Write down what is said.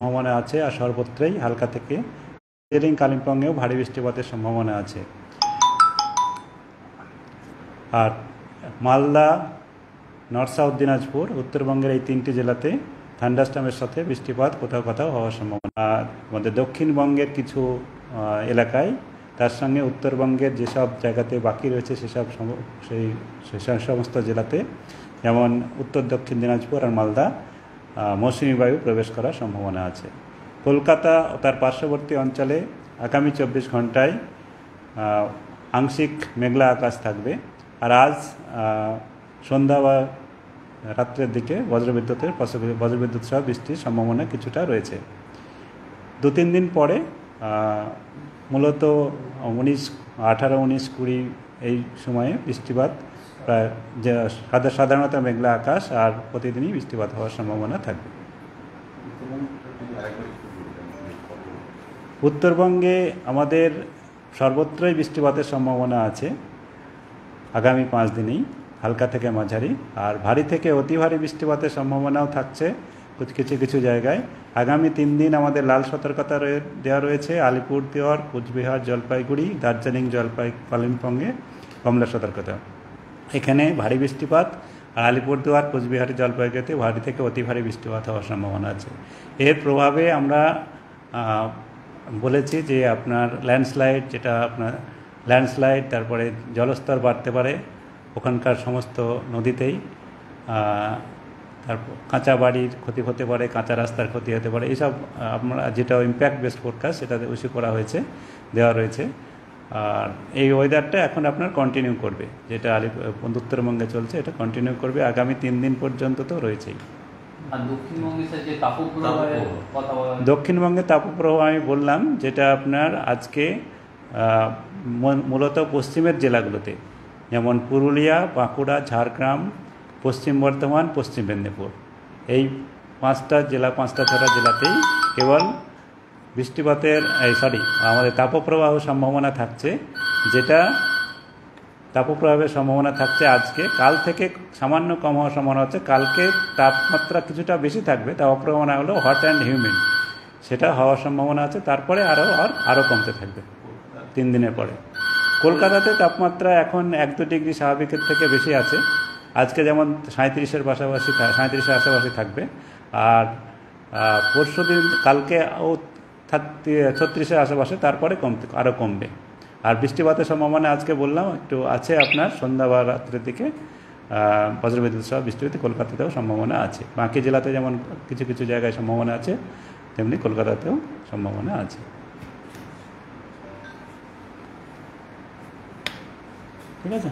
সম্ভাবনা আছে আর সর্বত্রই হালকা থেকে দার্জিলিং কালিম্পংয়েও ভারী বৃষ্টিপাতের সম্ভাবনা আছে। আর মালদা, নর্থ সাউথ দিনাজপুর, উত্তরবঙ্গের এই 3টি জেলাতে থান্ডারস্টর্মের সাথে বৃষ্টিপাত কোথাও কোথাও হওয়ার সম্ভাবনা। আর আমাদের দক্ষিণবঙ্গের কিছু এলাকায়, তার সঙ্গে উত্তরবঙ্গের যেসব জায়গাতে বাকি রয়েছে সেই সমস্ত জেলাতে, যেমন উত্তর দক্ষিণ দিনাজপুর আর মালদা, মৌসুমি বায়ু প্রবেশ করার সম্ভাবনা আছে। কলকাতা ও তার পার্শ্ববর্তী অঞ্চলে আগামী 24 ঘন্টায় আংশিক মেঘলা আকাশ থাকবে। আর আজ সন্ধ্যা বা রাত্রের দিকে বজ্রবিদ্যুৎ সহ বৃষ্টির সম্ভাবনা কিছুটা রয়েছে। 2-3 দিন পরে মূলত 18, 19, 20 এই সময়ে বৃষ্টিপাত প্রায় সাধারণত মেঘলা আকাশ আর প্রতিদিনই বৃষ্টিপাত হওয়ার সম্ভাবনা থাকবে। উত্তরবঙ্গে আমাদের সর্বত্রই বৃষ্টিপাতের সম্ভাবনা আছে আগামী 5 দিনেই, হালকা থেকে মাঝারি। আর ভারী থেকে অতি ভারী বৃষ্টিপাতের সম্ভাবনাও থাকছে কিছু জায়গায়। আগামী 3 দিন আমাদের লাল সতর্কতা দেওয়া রয়েছে আলিপুরদুয়ার, কোচবিহার, জলপাইগুড়ি, দার্জিলিং, কালিম্পংয়ে কমলা সতর্কতা। এখানে ভারী বৃষ্টিপাত, আর আলিপুরদুয়ার, কোচবিহার, জলপাইগুড়িতে ভারী থেকে অতি ভারী বৃষ্টিপাত হওয়ার সম্ভাবনা আছে। এর প্রভাবে আমরা বলেছি যে আপনার ল্যান্ডস্লাইড, তারপরে জলস্তর বাড়তে পারে ওখানকার সমস্ত নদীতেই। তারপর কাঁচা বাড়ির ক্ষতি হতে পারে, কাঁচা রাস্তার ক্ষতি হতে পারে, এইসব আমরা যেটা ইম্প্যাক্ট বেসড ফোরকাস্ট সেটা ইস্যু করা হয়েছে, দেওয়া রয়েছে। আর এই ওয়েদারটা এখন আপনার কন্টিনিউ করবে, যেটা উত্তরবঙ্গে চলছে এটা কন্টিনিউ করবে আগামী 3 দিন পর্যন্ত তো রয়েছেই। দক্ষিণবঙ্গে তাপপ্রবাহ আমি বললাম, যেটা আপনার আজকে মূলত পশ্চিমের জেলাগুলোতে, যেমন পুরুলিয়া, বাঁকুড়া, ঝাড়গ্রাম, পশ্চিম বর্ধমান, পশ্চিম মেদিনীপুর, এই 5টা জেলাতেই কেবল বৃষ্টিপাতের আমাদের তাপপ্রবাহ সম্ভাবনা থাকছে। যেটা তাপপ্রবাহের সম্ভাবনা থাকছে আজকে, কাল থেকে সামান্য কম হওয়ার সম্ভাবনা হচ্ছে। কালকে তাপমাত্রা কিছুটা বেশি থাকবে, তাপপ্রবাহ না হলেও হট অ্যান্ড হিউমিড সেটা হওয়ার সম্ভাবনা আছে। তারপরে আরও কমতে থাকবে 3 দিনের পরে। কলকাতাতে তাপমাত্রা এখন 1-2 ডিগ্রি স্বাভাবিকের থেকে বেশি আছে। আজকে যেমন 37-এর আশেপাশে থাকবে। আর পরশুদিন কালকে 36-এর আশেপাশে, তারপরে আরও কমবে। আর বৃষ্টিপাতের সম্ভাবনা আজকে বললাম একটু আছে আপনার সন্ধ্যা বা রাত্রের দিকে বজ্রবিদ্যুৎ সহ বৃষ্টিপাতে কলকাতাতেও সম্ভাবনা আছে। বাকি জেলাতে যেমন কিছু জায়গায় সম্ভাবনা আছে, তেমনি কলকাতাতেও সম্ভাবনা আছে। ঠিক আছে।